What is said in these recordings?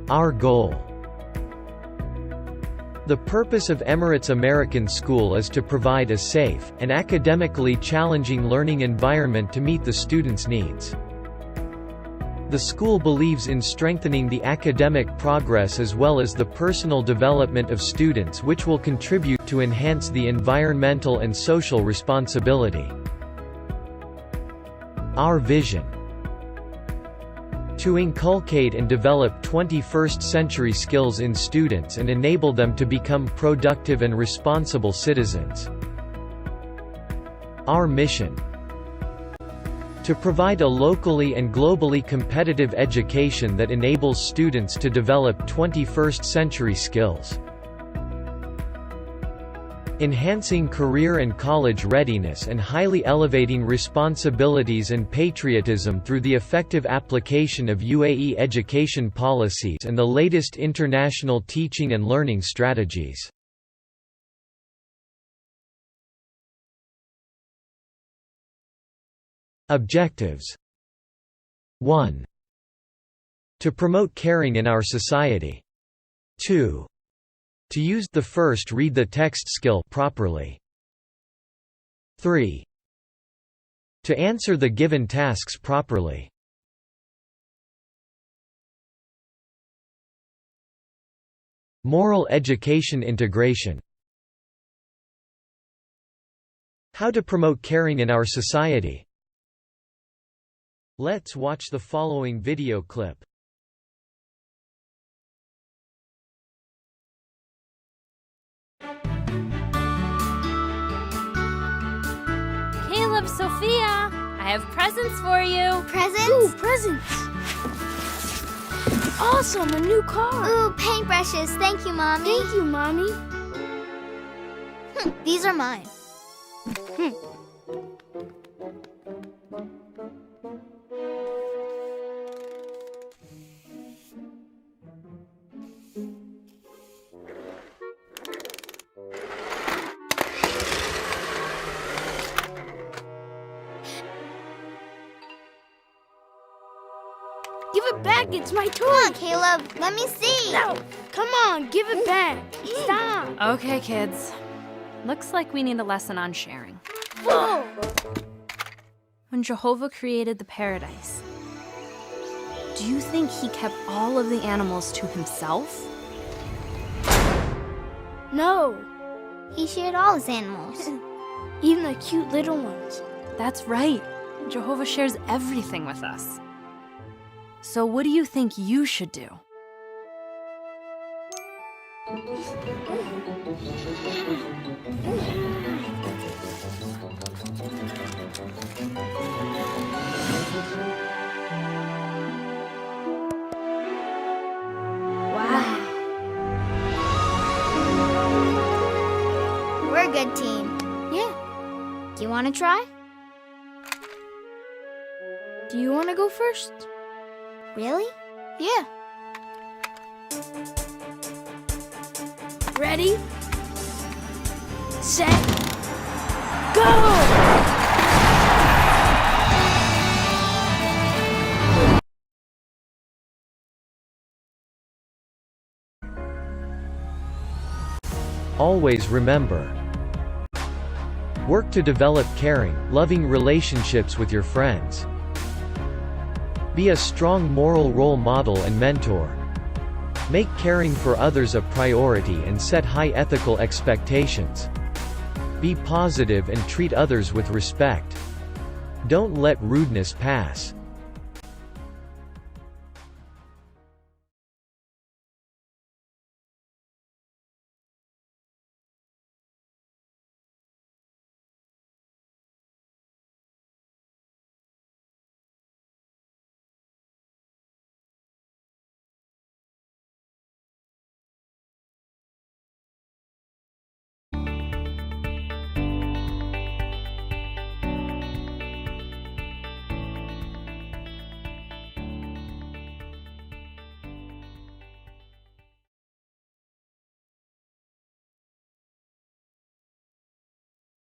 Our goal. The purpose of Emirates American School is to provide a safe, and academically challenging learning environment to meet the students' needs. The school believes in strengthening the academic progress as well as the personal development of students, which will contribute to enhance the environmental and social responsibility. Our vision. To inculcate and develop 21st-century skills in students and enable them to become productive and responsible citizens. Our mission. To provide a locally and globally competitive education that enables students to develop 21st-century skills. Enhancing career and college readiness and highly elevating responsibilities and patriotism through the effective application of UAE education policies and the latest international teaching and learning strategies. Objectives. 1. To promote caring in our society. 2. To use the first read the text skill properly. 3. To answer the given tasks properly. Moral education integration. How to promote caring in our society. Let's watch the following video clip. Caleb, Sophia, I have presents for you. Presents? Ooh, presents! Awesome, a new car! Ooh, paintbrushes. Thank you, Mommy. Thank you, Mommy. These are mine. Give it back, it's my toy! Come on, Caleb. Let me see. No, come on, give it back. Stop. Okay, kids. Looks like we need a lesson on sharing. Whoa! When Jehovah created the paradise, do you think he kept all of the animals to himself? No, He shared all his animals. even the cute little ones. That's right. Jehovah shares everything with us. So what do you think you should do? Wow. We're a good team. Yeah. Do you want to try? Do you want to go first? Really? Yeah. Ready? Set. Go! Always remember. Work to develop caring, loving relationships with your friends. Be a strong moral role model and mentor. Make caring for others a priority and set high ethical expectations. Be positive and treat others with respect. Don't let rudeness pass.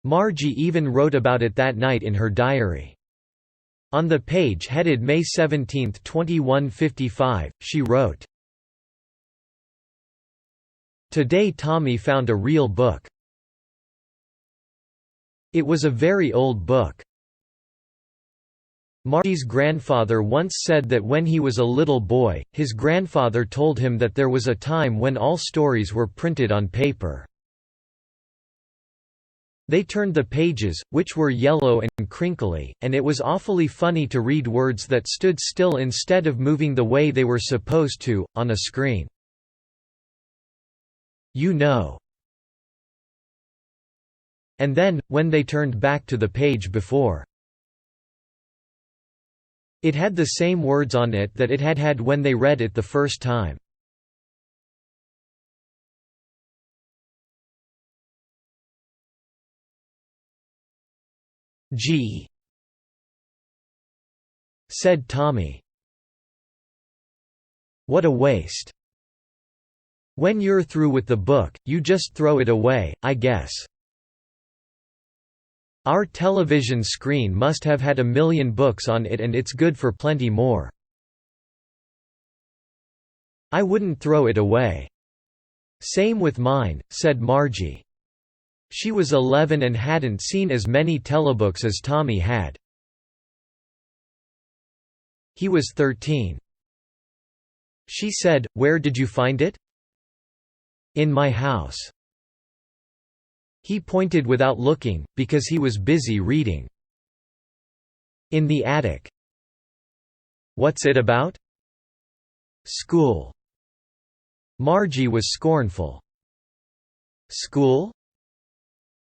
Margie even wrote about it that night in her diary. On the page headed May 17, 2155, she wrote, Today Tommy found a real book. It was a very old book. Margie's grandfather once said that when he was a little boy, his grandfather told him that there was a time when all stories were printed on paper. They turned the pages, which were yellow and crinkly, and it was awfully funny to read words that stood still instead of moving the way they were supposed to, on a screen. You know. And then, when they turned back to the page before, it had the same words on it that it had had when they read it the first time. "Gee," said Tommy. "What a waste. When you're through with the book, you just throw it away, I guess. Our television screen must have had 1,000,000 books on it and it's good for plenty more. I wouldn't throw it away." "Same with mine," said Margie. She was 11 and hadn't seen as many telebooks as Tommy had. He was 13. She said, "Where did you find it?" "In my house." He pointed without looking, because he was busy reading. "In the attic." "What's it about?" "School." Margie was scornful. "School?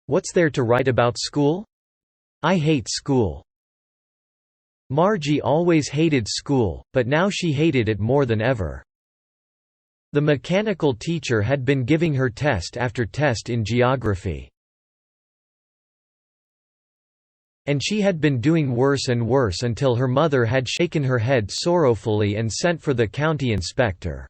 What's there to write about school? I hate school." Margie always hated school, but now she hated it more than ever. The mechanical teacher had been giving her test after test in geography. And she had been doing worse and worse until her mother had shaken her head sorrowfully and sent for the county inspector.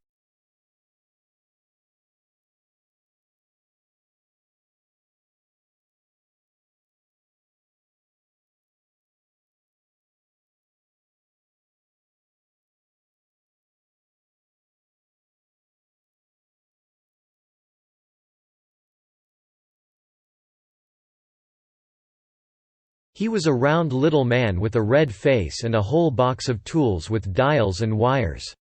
He was a round little man with a red face and a whole box of tools with dials and wires.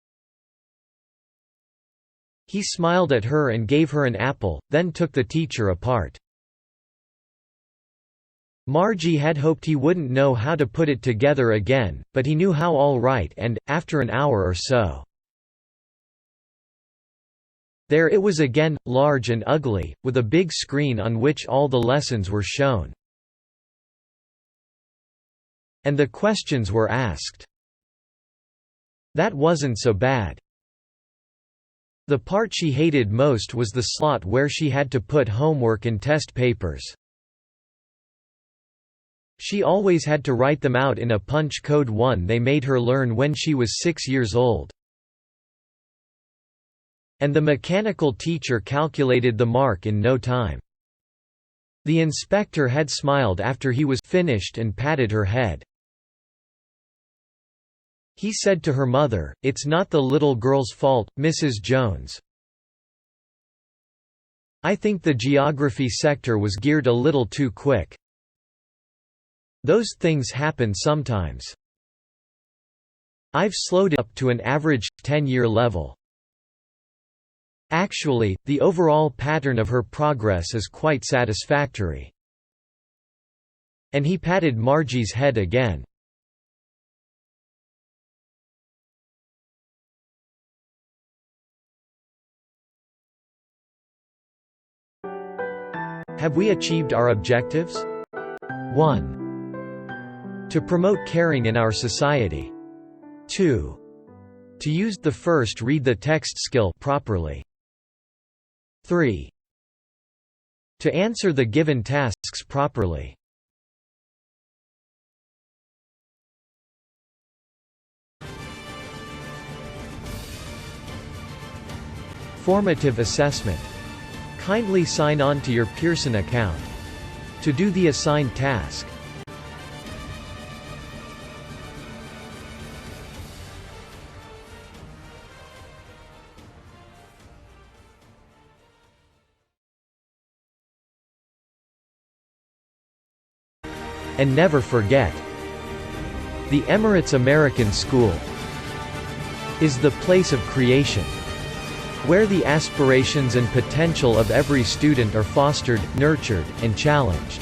He smiled at her and gave her an apple, then took the teacher apart. Margie had hoped he wouldn't know how to put it together again, but he knew how all right and, after an hour or so, there it was again, large and ugly, with a big screen on which all the lessons were shown. And the questions were asked. That wasn't so bad. The part she hated most was the slot where she had to put homework and test papers. She always had to write them out in a punch code one they made her learn when she was 6 years old. And the mechanical teacher calculated the mark in no time. The inspector had smiled after he was finished and patted her head. He said to her mother, "It's not the little girl's fault, Mrs. Jones. I think the geography sector was geared a little too quick. Those things happen sometimes. I've slowed it up to an average, 10-year level. Actually, the overall pattern of her progress is quite satisfactory." And he patted Margie's head again. Have we achieved our objectives? 1. To promote caring in our society. 2. To use the first read the text skill properly. 3. To answer the given tasks properly. Formative assessment. Kindly sign on to your Pearson account to do the assigned task. And never forget, the Emirates American School is the place of creation, where the aspirations and potential of every student are fostered, nurtured, and challenged.